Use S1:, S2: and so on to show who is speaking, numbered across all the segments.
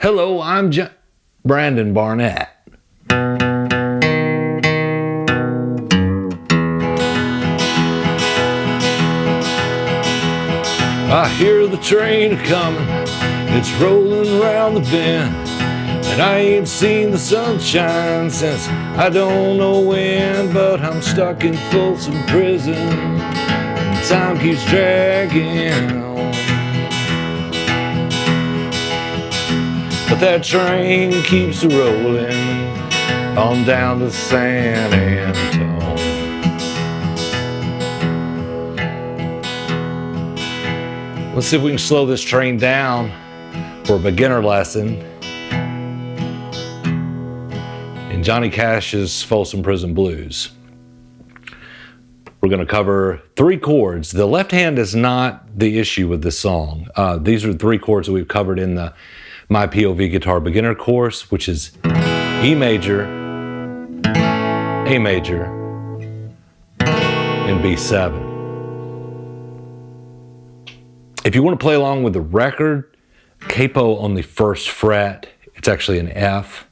S1: Hello, I'm Brandon Barnett. I hear the train coming, it's rolling around the bend, and I ain't seen the sunshine since I don't know when, but I'm stuck in Folsom prison, and time keeps dragging on. But that train keeps rolling on down to San Antone. Let's see if we can slow this train down for a beginner lesson in Johnny Cash's Folsom Prison Blues. We're going to cover 3 chords. The left hand is not the issue with this song. These are 3 chords that we've covered in the MyPOVGuitar beginner course, which is E major, A major, and B7. If you want to play along with the record, capo on the 1st fret, it's actually an F,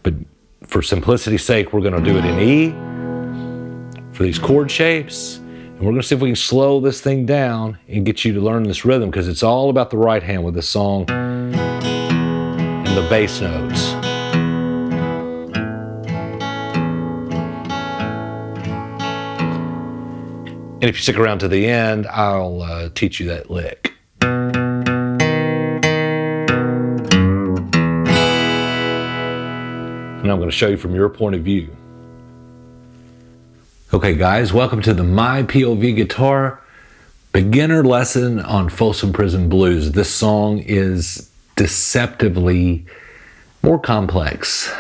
S1: but for simplicity's sake, we're going to do it in E for these chord shapes. And we're going to see if we can slow this thing down and get you to learn this rhythm, because it's all about the right hand with this song and the bass notes. And if you stick around to the end, I'll teach you that lick. And I'm going to show you from your point of view. Okay guys, welcome to the MyPOVGuitar beginner lesson on Folsom Prison Blues. This song is deceptively more complex.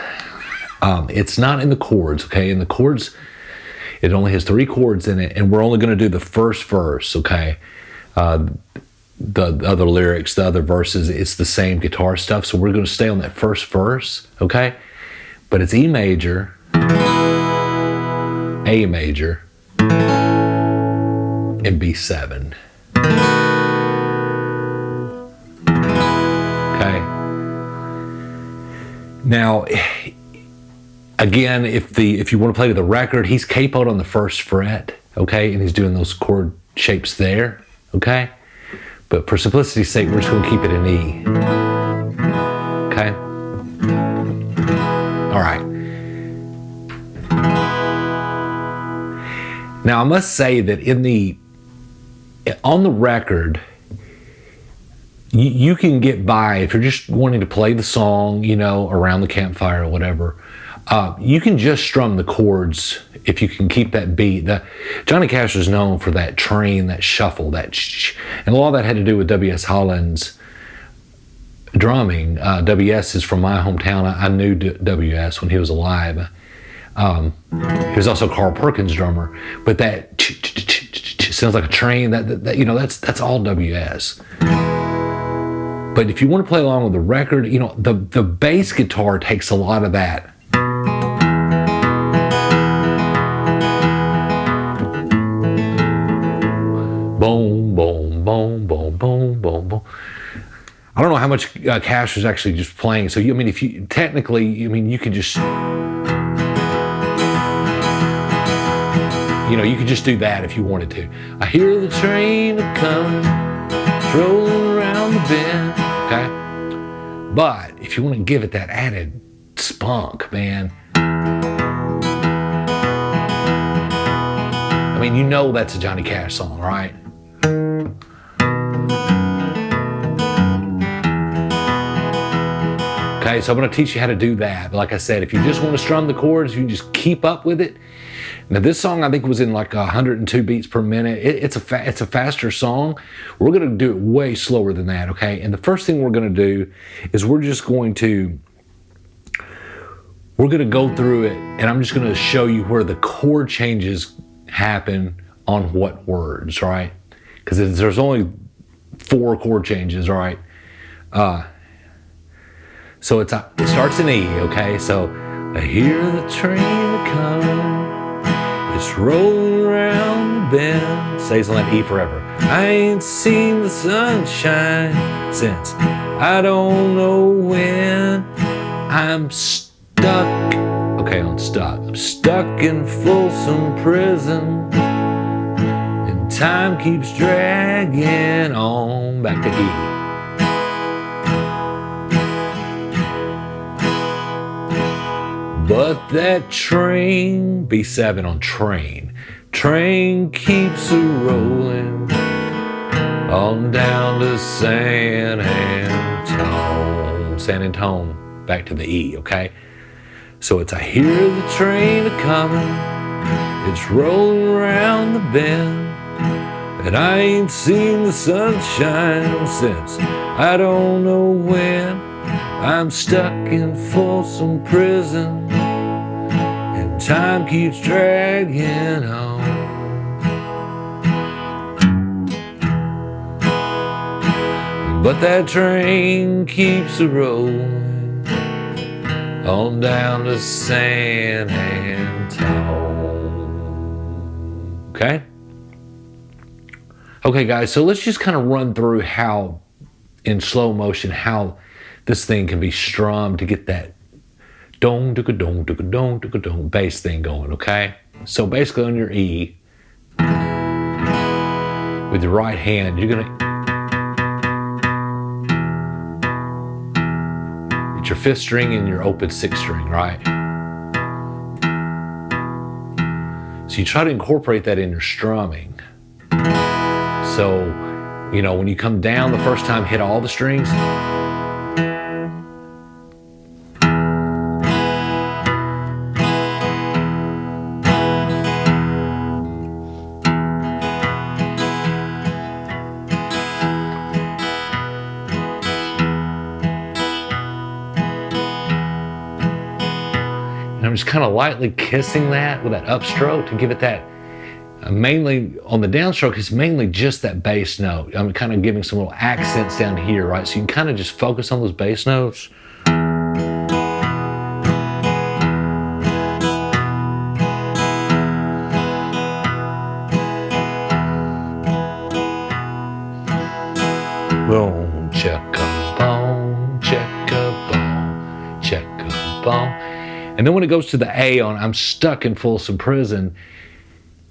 S1: It's not in the chords, okay? In the chords, it only has 3 chords in it, and we're only going to do the first verse, okay? The other lyrics, the other verses, it's the same guitar stuff, so we're going to stay on that first verse, okay? But it's E major, A major, and B7. Okay. Now, again, if you want to play to the record, he's capoed on the 1st fret, okay, and he's doing those chord shapes there, okay. But for simplicity's sake, we're just going to keep it in E, okay. All right. Now I must say that on the record, you can get by if you're just wanting to play the song, you know, around the campfire or whatever. You can just strum the chords if you can keep that beat. Johnny Cash was known for that train, that shuffle, that and a lot of that had to do with W.S. Holland's drumming. W.S. is from my hometown. I knew W.S. when he was alive. He was also Carl Perkins' drummer, but that sounds like a train. That you know, that's all W.S. But if you want to play along with the record, you know, the bass guitar takes a lot of that. Boom, boom, boom, boom, boom, boom, boom. I don't know how much Cash was actually just playing. So, I mean, if you technically, you could just, you know, you could just do that if you wanted to. I hear the train coming, rolling around the bend, okay? But if you want to give it that added spunk, man, I mean, you know that's a Johnny Cash song, right? Okay, so I'm going to teach you how to do that. But like I said, if you just want to strum the chords, you can just keep up with it. Now this song I think was in like 102 beats per minute. It's a faster song. We're going to do it way slower than that, okay? And the first thing we're going to do is we're going to go through it, and I'm just going to show you where the chord changes happen on what words, right? Because there's only 4 chord changes, right? So it starts in E, okay? So I hear the train coming, it's rolling around the bend. Stays on that E forever. I ain't seen the sunshine since I don't know when. I'm stuck. Okay, I'm stuck. I'm stuck in Folsom prison, and time keeps dragging on. Back to E. But that train, B7 on train, train keeps a-rolling on down to San Antone. San Antone, back to the E, okay? So it's, I hear the train a-coming, it's rolling around the bend, and I ain't seen the sunshine since I don't know when. I'm stuck in Folsom prison, and time keeps dragging on. But that train keeps a-rolling on down to San Antone. Okay? Okay, guys, so let's just kind of run through how, in slow motion, how this thing can be strummed to get that dong, dong, dong, dong, dong, dong bass thing going, okay? So basically on your E, with your right hand, you're gonna, it's your 5th string and your open 6th string, right? So you try to incorporate that in your strumming. So, you know, when you come down the first time, hit all the strings. And I'm just kind of lightly kissing that with that upstroke to give it that, mainly on the downstroke, it's mainly just that bass note. I'm kind of giving some little accents down here, right? So you can kind of just focus on those bass notes. Boom, check-a bone, check-a-bone, check-a-bone. And then when it goes to the A on I'm stuck in Folsom prison,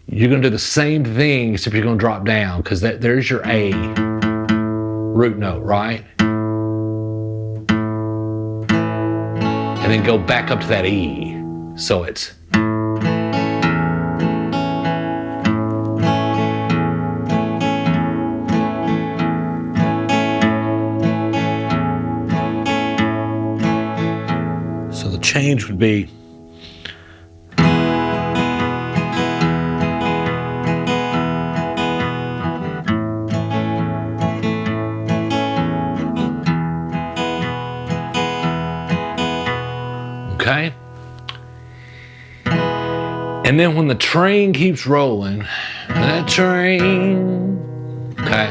S1: you're going to do the same thing, except you're going to drop down, because there's your A root note, right? And then go back up to that E. So it's, so the change would be, okay? And then when the train keeps rolling, that train, okay,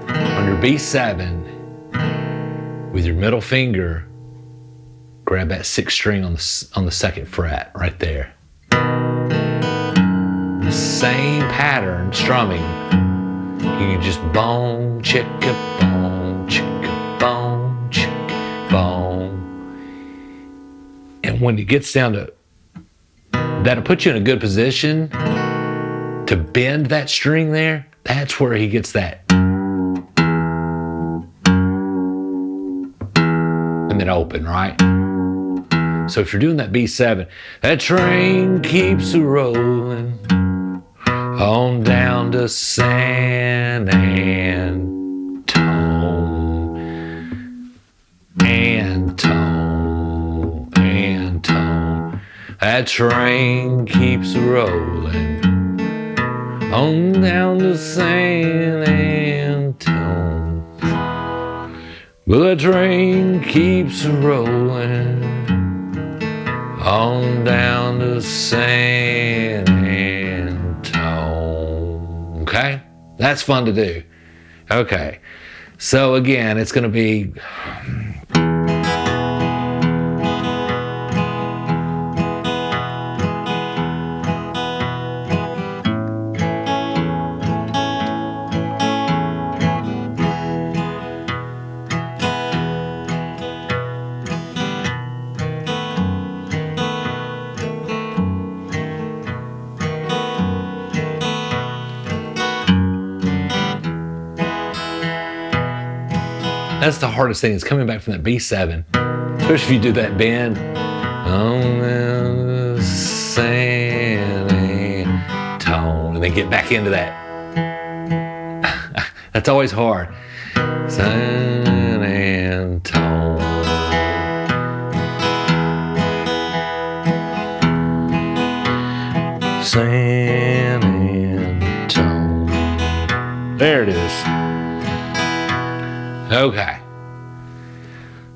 S1: on your B7, with your middle finger, grab that 6th string on the 2nd fret right there. Same pattern strumming. You can just bone, chicka, bone, chicka, bone, chicka, bone. And when it gets down to, that'll put you in a good position to bend that string there. That's where he gets that. And then open, right? So if you're doing that B7, that train keeps a-rolling on down to San Antone. Antone, Antone. That train keeps a-rolling on down to San Antone. Well, that train keeps a-rolling on down to San Antone. Okay? That's fun to do. Okay. So again, it's going to be... That's the hardest thing, is coming back from that B7, especially if you do that bend. On the sandy tone, and then get back into that. That's always hard. San and tone. San and tone. There it is. Okay.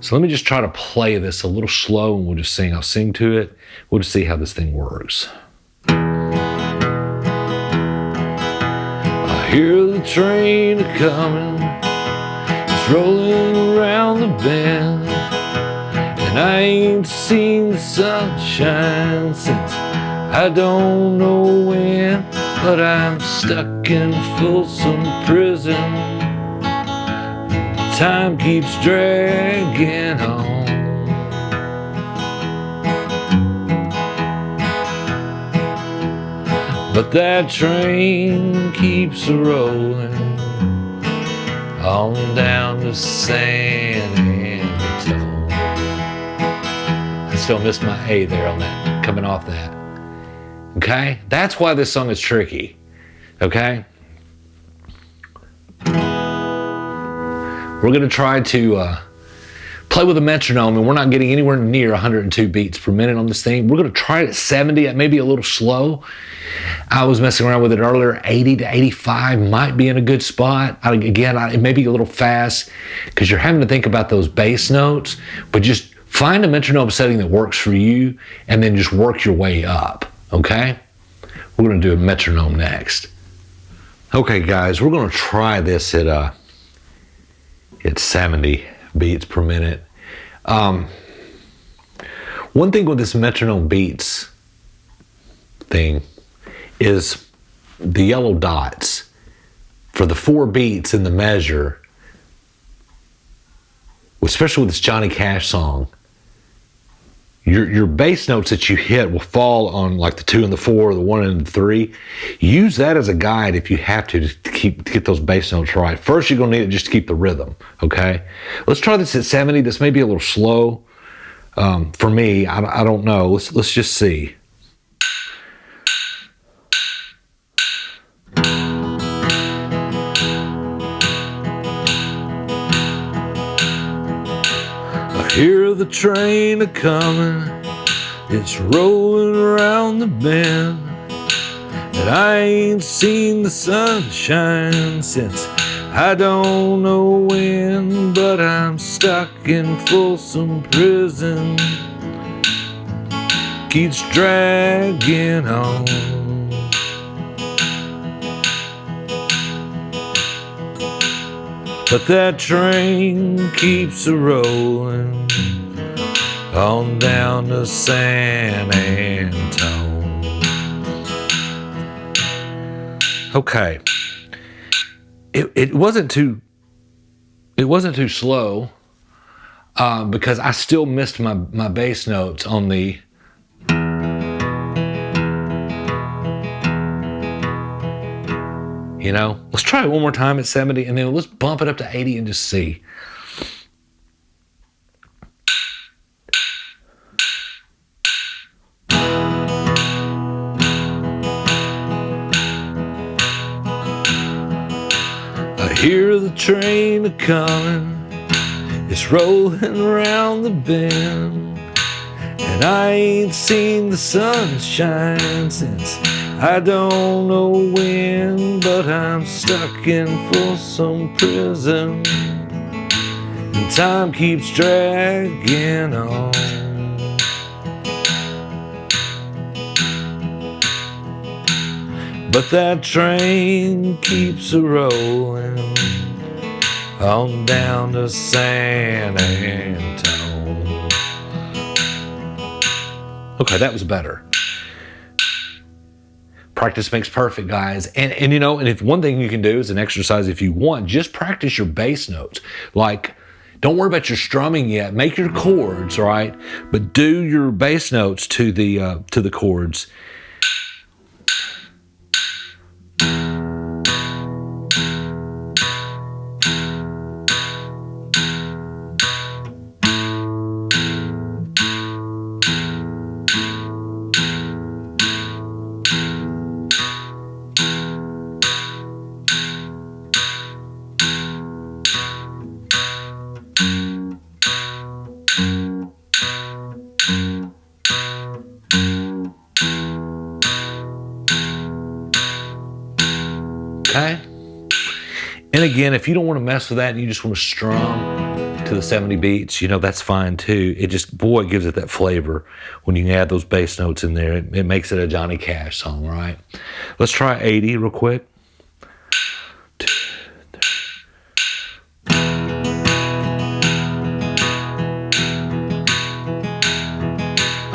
S1: So let me just try to play this a little slow, and we'll just sing. I'll sing to it. We'll just see how this thing works. I hear the train a-coming. It's rolling around the bend. And I ain't seen the sunshine since I don't know when. But I'm stuck in Folsom prison. Time keeps dragging on. But that train keeps a-rolling on down to San Antonio. I still missed my A there on that, coming off that. Okay? That's why this song is tricky. Okay? We're going to try to play with a metronome, and we're not getting anywhere near 102 beats per minute on this thing. We're going to try it at 70, maybe a little slow. I was messing around with it earlier. 80 to 85 might be in a good spot. It may be a little fast because you're having to think about those bass notes, but just find a metronome setting that works for you and then just work your way up, okay? We're going to do a metronome next. Okay, guys, we're going to try this at 70 beats per minute. One thing with this metronome beats thing is the yellow dots for the 4 beats in the measure, especially with this Johnny Cash song. Your bass notes that you hit will fall on like the 2 and the 4, the 1 and the 3. Use that as a guide if you have to get those bass notes right. First, you're gonna need it just to keep the rhythm, okay? Let's try this at 70. This may be a little slow for me. I don't know. Let's just see. I hear the train a-coming, it's rolling around the bend, and I ain't seen the sunshine since I don't know when, but I'm stuck in Folsom prison, keeps dragging on. But that train keeps a-rolling on down to San Antonio. Okay, it wasn't too slow because I still missed my bass notes on the. You know, let's try it one more time at 70, and then let's bump it up to 80 and just see. I hear the train a-coming, it's rolling around the bend, and I ain't seen the sunshine since I don't know when, but I'm stuck in Folsom prison, and time keeps dragging on. But that train keeps a-rolling on down to San Antonio. Okay, that was better. Practice makes perfect, guys. And you know, and if one thing you can do is an exercise, if you want, just practice your bass notes. Like, don't worry about your strumming yet. Make your chords, right? But do your bass notes to the chords. Okay. And again, if you don't want to mess with that and you just want to strum to the 70 beats, you know, that's fine too. It just, boy, it gives it that flavor when you can add those bass notes in there. It makes it a Johnny Cash song, right? Let's try 80 real quick.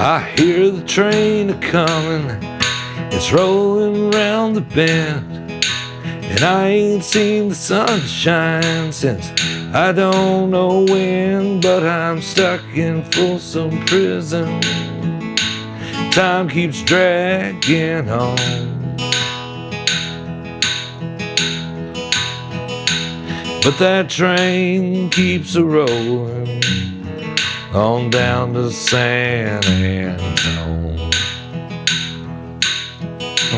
S1: I hear the train a-comin', it's rolling round the bend, and I ain't seen the sunshine since I don't know when, but I'm stuck in Folsom prison. Time keeps dragging on, but that train keeps a-rolling on down to San Antone.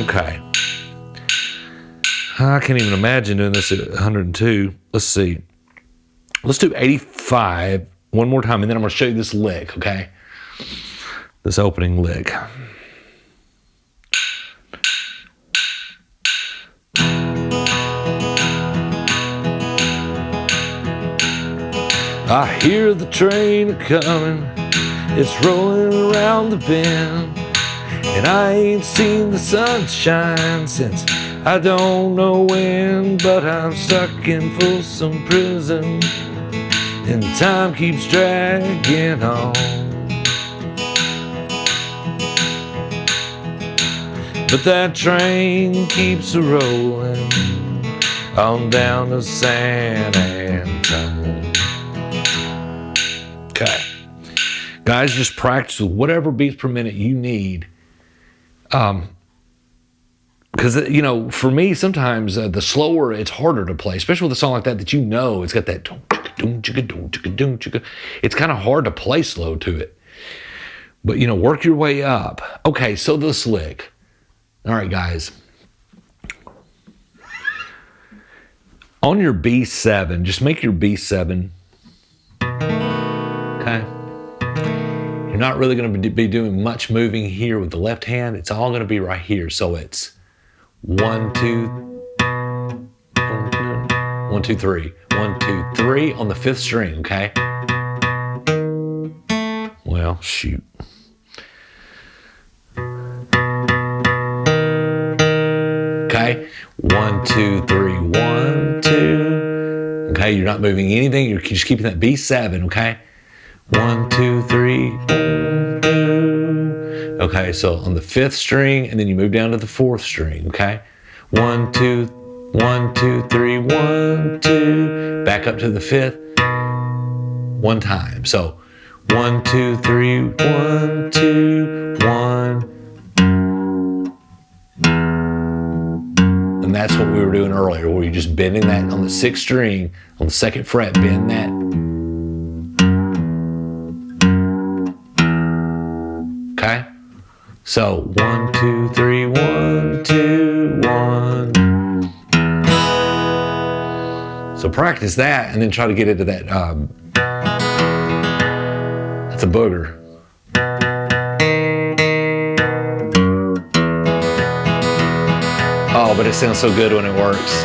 S1: Okay. I can't even imagine doing this at 102. Let's see. Let's do 85 one more time, and then I'm going to show you this lick, okay? This opening lick. I hear the train a-comin', it's rolling around the bend, and I ain't seen the sunshine since I don't know when, but I'm stuck in Folsom prison, and time keeps dragging on. But that train keeps a-rolling on down to San Antone. Okay. Guys, just practice with whatever beats per minute you need. Because, you know, for me, sometimes the slower, it's harder to play, especially with a song like that you know, it's got that it's kind of hard to play slow to it. But, you know, work your way up. Okay, so this lick. All right, guys. On your B7, just make your B7. Okay. You're not really going to be doing much moving here with the left hand. It's all going to be right here. So it's 1, 2, 1, 2, 3. 1, 2, 3 on the 5th string, okay? Well, shoot. Okay? 1, 2, 3, 1, 2. Okay, you're not moving anything. You're just keeping that B7, okay? 1, 2, 3, 1, 2. Okay, so on the 5th string, and then you move down to the 4th string, okay? 1, 2, 1, 2, 3, 1, 2. Back up to the 5th. One time. So 1, 2, 3, 1, 2, 1. And that's what we were doing earlier, where you're just bending that on the 6th string, on the 2nd fret, bend that. Okay? So 1, 2, 3, 1, 2, 1. So practice that and then try to get into that. That's a booger. Oh, but it sounds so good when it works.